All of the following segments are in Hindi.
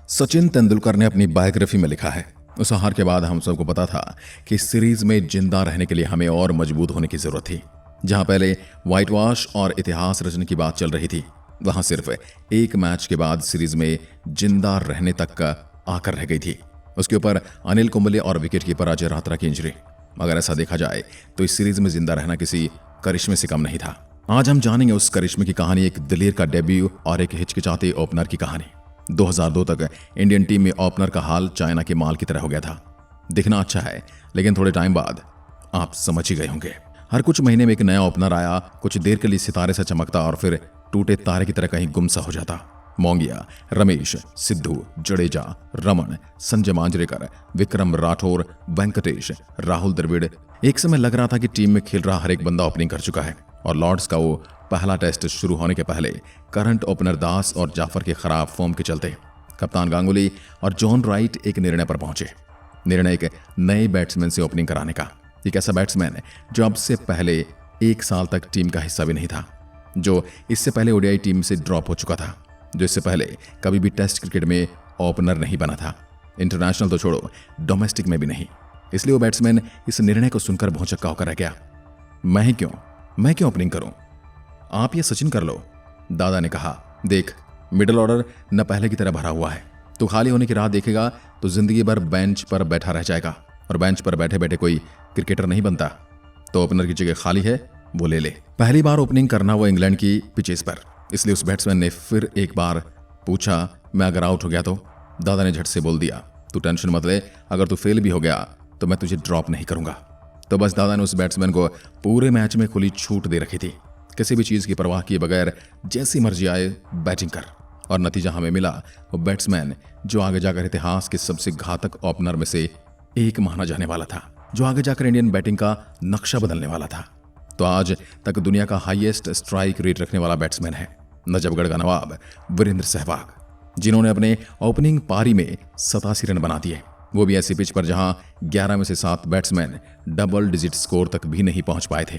सचिन तेंदुलकर ने अपनी बायोग्राफी में लिखा है, उस हार के बाद हम सबको पता था कि सीरीज में जिंदा रहने के लिए हमें और मजबूत होने की जरूरत थी। जहां पहले व्हाइट वॉश और इतिहास रचने की बात चल रही थी, वहां सिर्फ एक मैच के बाद सीरीज में जिंदा रहने तक का आकर रह गई थी। उसके ऊपर अनिल कुंबले और विकेटकीपर अजय रात्रा की इंजरी। अगर ऐसा देखा जाए तो इस सीरीज में जिंदा रहना किसी करिश्मे से कम नहीं था। आज हम जानेंगे उस करिश्मे की कहानी, एक दिलेर का डेब्यू और एक हिचकिचाते ओपनर की कहानी। 2002 तक इंडियन टीम में ओपनर का हाल चाइना के माल की तरह हो गया था। दिखना अच्छा है, लेकिन थोड़े टाइम बाद आप समझ ही गए होंगे। हर कुछ महीने में एक नया ओपनर आया, कुछ देर के लिए सितारे से चमकता और फिर टूटे तारे की तरह कहीं गुमसा हो जाता। मोंगिया, रमेश, सिद्धू, जडेजा, रमन, संजय मांजरेकर, विक्रम राठौर, वेंकटेश, राहुल द्रविड़। एक समय लग रहा था कि टीम में खेल रहा हर एक बंदा ओपनिंग कर चुका है और लॉर्ड्स का वो पहला टेस्ट शुरू होने के पहले करंट ओपनर दास और जाफर के खराब फॉर्म के चलते कप्तान गांगुली और जॉन राइट एक निर्णय पर पहुंचे। निर्णय एक नए बैट्समैन से ओपनिंग कराने का। एक ऐसा बैट्समैन जो अब से पहले 1 साल तक टीम का हिस्सा भी नहीं था, जो इससे पहले ओडीआई टीम से ड्रॉप हो चुका था, जो इससे पहले कभी भी टेस्ट क्रिकेट में ओपनर नहीं बना था, इंटरनेशनल तो छोड़ो, डोमेस्टिक में भी नहीं। इसलिए वो बैट्समैन इस निर्णय को सुनकर भौचक्का होकर रह गया। मैं क्यों ओपनिंग करूं? आप ये सचिन कर लो। दादा ने कहा, देख, मिडिल ऑर्डर न पहले की तरह भरा हुआ है। तू खाली होने की राह देखेगा तो जिंदगी भर बेंच पर बैठा रह जाएगा, और बेंच पर बैठे बैठे कोई क्रिकेटर नहीं बनता। तो ओपनर की जगह खाली है, वो ले ले। पहली बार ओपनिंग करना वो इंग्लैंड की पिचेस पर, इसलिए उस बैट्समैन ने फिर एक बार पूछा, मैं अगर आउट हो गया तो? दादा ने झट से बोल दिया, तू टेंशन मत ले, अगर तू फेल भी हो गया तो मैं तुझे ड्रॉप नहीं करूंगा। तो बस दादा ने उस बैट्समैन को पूरे मैच में खुली छूट दे रखी थी। किसी भी चीज की परवाह किए बगैर जैसी मर्जी आए बैटिंग कर। और नतीजा हमें मिला, वो बैट्समैन जो आगे जाकर इतिहास के सबसे घातक ओपनर में से एक माना जाने वाला था, जो आगे जाकर इंडियन बैटिंग का नक्शा बदलने वाला था। तो आज तक दुनिया का हाईएस्ट स्ट्राइक रेट रखने वाला बैट्समैन है नजफगढ़ का नवाब वीरेंद्र सहवाग, जिन्होंने अपने ओपनिंग पारी में 87 रन बना दिए, वो भी ऐसी पिच पर जहां 11 में से 7 बैट्समैन डबल डिजिट स्कोर तक भी नहीं पहुंच पाए थे।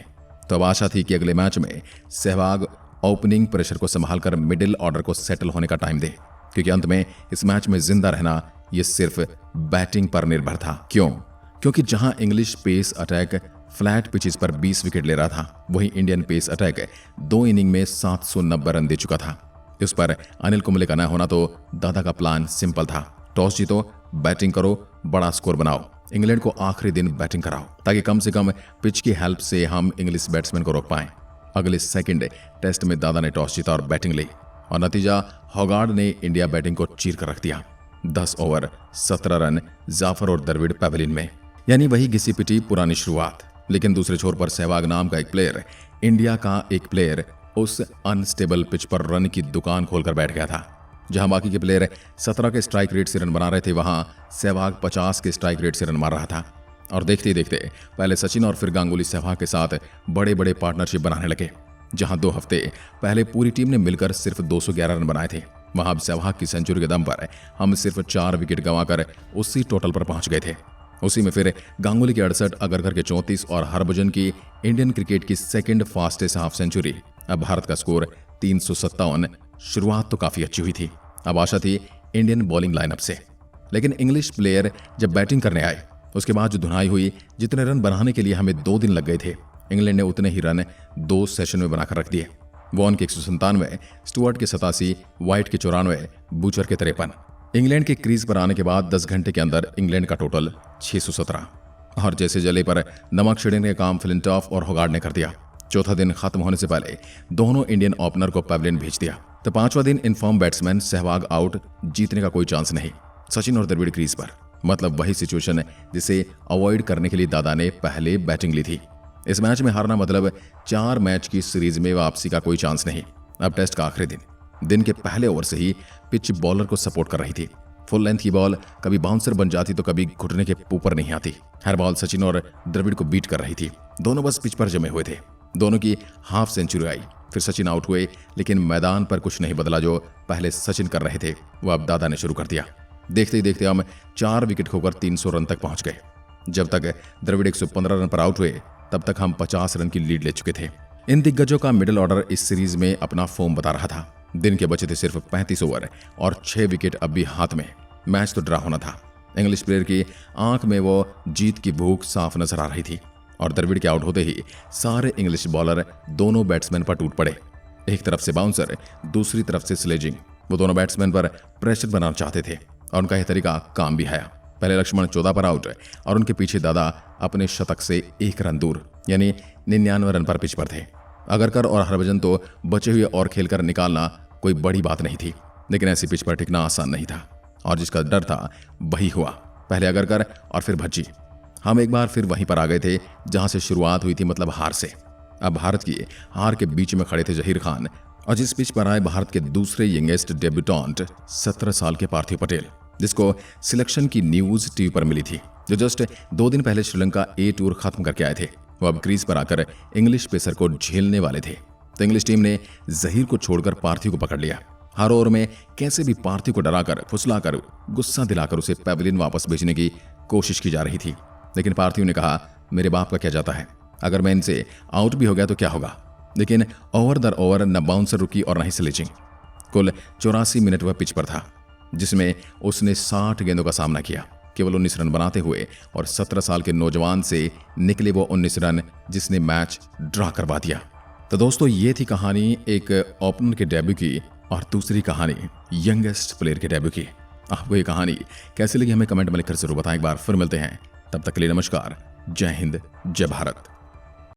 तो अब आशा थी कि अगले मैच में सहवाग ओपनिंग प्रेशर को संभालकर मिडिल ऑर्डर को सेटल होने का टाइम दे, क्योंकि अंत में इस मैच में जिंदा रहना यह सिर्फ बैटिंग पर निर्भर था। क्योंकि जहां English pace attack flat pitches पर 20 विकेट ले रहा था, वहीं इंडियन पेस अटैक 2 इनिंग में 790 रन दे चुका था। इस पर अनिल कुंबले का न होना तो दादा का प्लान सिंपल था, टॉस जीतो, बैटिंग करो, बड़ा स्कोर बनाओ, इंग्लैंड को आखिरी दिन बैटिंग कराओ, ताकि कम से कम पिच की हेल्प से हम इंग्लिश बैट्समैन को रोक पाएं। अगले सेकंड टेस्ट में दादा ने टॉस जीता और बैटिंग ली, और नतीजा होगार्ड ने इंडिया बैटिंग को चीर कर रख दिया। 10 ओवर 17 रन, जाफर और द्रविड़ पैवेलियन में, यानी वही घिसी पिटी पुरानी शुरुआत। लेकिन दूसरे छोर पर सहवाग नाम का एक प्लेयर, इंडिया का एक प्लेयर, उस अनस्टेबल पिच पर रन की दुकान खोलकर बैठ गया था। जहां बाकी के प्लेयर 17 के स्ट्राइक रेट से रन बना रहे थे, वहां सहवाग 50 के स्ट्राइक रेट से रन मार रहा था। और देखते ही देखते पहले सचिन और फिर गांगुली सहवाग के साथ बड़े बड़े पार्टनरशिप बनाने लगे। जहां 2 हफ्ते पहले पूरी टीम ने मिलकर सिर्फ 211 रन बनाए थे, वहां अब सहवाग की सेंचुरी के दम पर हम सिर्फ 4 विकेट गंवाकर उसी टोटल पर पहुंच गए थे। उसी में फिर गांगुली की 68, अगरकर के 34 और हरभजन की इंडियन क्रिकेट की सेकंड फास्टेस्ट हाफ सेंचुरी। अब भारत का स्कोर 357। शुरुआत तो काफी अच्छी हुई थी। अब आशा थी इंडियन बॉलिंग लाइनअप से, लेकिन इंग्लिश प्लेयर जब बैटिंग करने आए, उसके बाद जो धुनाई हुई, जितने रन बनाने के लिए हमें 2 दिन लग गए थे, इंग्लैंड ने उतने ही रन 2 सेशन में बनाकर रख दिए। वॉन के 197, स्टुअर्ट के 87, व्हाइट के 94, बूचर के 53। इंग्लैंड के क्रीज पर आने के बाद 10 घंटे के अंदर इंग्लैंड का टोटल 617। और जैसे जले पर नमक छिड़कने का काम फ्लिंटॉफ और होगार्ड ने कर दिया। चौथा दिन खत्म होने से पहले दोनों इंडियन ओपनर को पैवेलियन भेज दिया। तो 5वां दिन इनफॉर्म बैट्समैन सहवाग आउट, जीतने का कोई चांस नहीं। सचिन और द्रविड़ क्रीज पर, मतलब वही सिचुएशन जिसे अवॉइड करने के लिए दादा ने पहले बैटिंग ली थी। इस मैच में हारना मतलब 4 मैच की सीरीज में वापसी का कोई चांस नहीं। अब टेस्ट का आखिरी दिन के पहले ओवर से ही पिच बॉलर को सपोर्ट कर रही थी। फुल लेंथ की बॉल कभी बाउंसर बन जाती तो कभी घुटने के ऊपर नहीं आती। हर बॉल सचिन और द्रविड़ को बीट कर रही थी। दोनों बस पिच पर जमे हुए थे। दोनों की हाफ सेंचुरी आई, फिर सचिन आउट हुए, लेकिन मैदान पर कुछ नहीं बदला। जो पहले सचिन कर रहे थे वो अब दादा ने शुरू कर दिया। देखते ही देखते हम 4 विकेट खोकर 300 रन तक पहुंच गए। जब तक द्रविड़ 115 रन पर आउट हुए, तब तक हम 50 रन की लीड ले चुके थे। इन दिग्गजों का मिडिल ऑर्डर इस सीरीज में अपना फॉर्म बता रहा था। दिन के बचे थे सिर्फ 35 ओवर और 6 विकेट अब भी हाथ में। मैच तो ड्रा होना था। इंग्लिश प्लेयर की आंख में वो जीत की भूख साफ नजर आ रही थी और द्रविड़ के आउट होते ही सारे इंग्लिश बॉलर दोनों बैट्समैन पर टूट पड़े। एक तरफ से बाउंसर, दूसरी तरफ से स्लेजिंग। वो दोनों बैट्समैन पर प्रेशर बनाना चाहते थे और उनका यह तरीका काम भी आया। पहले लक्ष्मण 14 पर आउट और उनके पीछे दादा अपने शतक से 1 रन दूर यानी 99 रन पर पिच पर थे। अगरकर और हरभजन तो बचे हुए और खेलकर निकालना कोई बड़ी बात नहीं थी, लेकिन ऐसी पिच पर टिकना आसान नहीं था और जिसका डर था वही हुआ। पहले अगरकर और फिर भज्जी। हम एक बार फिर वहीं पर आ गए थे जहां से शुरुआत हुई थी, मतलब हार से। अब भारत की हार के बीच में खड़े थे जहीर खान और जिस पिच पर आए भारत के दूसरे यंगेस्ट डेब्यूटेंट 17 साल के पार्थिव पटेल, जिसको सिलेक्शन की न्यूज टीवी पर मिली थी, जो जस्ट 2 दिन पहले श्रीलंका ए टूर खत्म करके आए थे। वो अब क्रीज पर आकर इंग्लिश पेसर को झेलने वाले थे। तो इंग्लिश टीम ने जहीर को छोड़कर पार्थिव को पकड़ लिया। हर ओवर में कैसे भी पार्थिव को डराकर, फुसलाकर, गुस्सा दिलाकर उसे पैवेलियन वापस भेजने की कोशिश की जा रही थी। लेकिन पार्थिव ने कहा, मेरे बाप का क्या जाता है, अगर मैं इनसे आउट भी हो गया तो क्या होगा। लेकिन ओवर दर ओवर न बाउंसर रुकी और न ही स्लेजिंग। कुल 84 मिनट वह पिच पर था, जिसमें उसने 60 गेंदों का सामना किया, केवल 19 रन बनाते हुए। और 17 साल के नौजवान से निकले वो 19 रन जिसने मैच ड्रा करवा दिया। तो दोस्तों, ये थी कहानी एक ओपनर के डेब्यू की और दूसरी कहानी यंगेस्ट प्लेयर के डेब्यू की। आपको ये कहानी कैसी लगी हमें कमेंट में लिखकर जरूर बताएं। एक बार फिर मिलते हैं, तब तक के लिए नमस्कार, जय हिंद, जय भारत।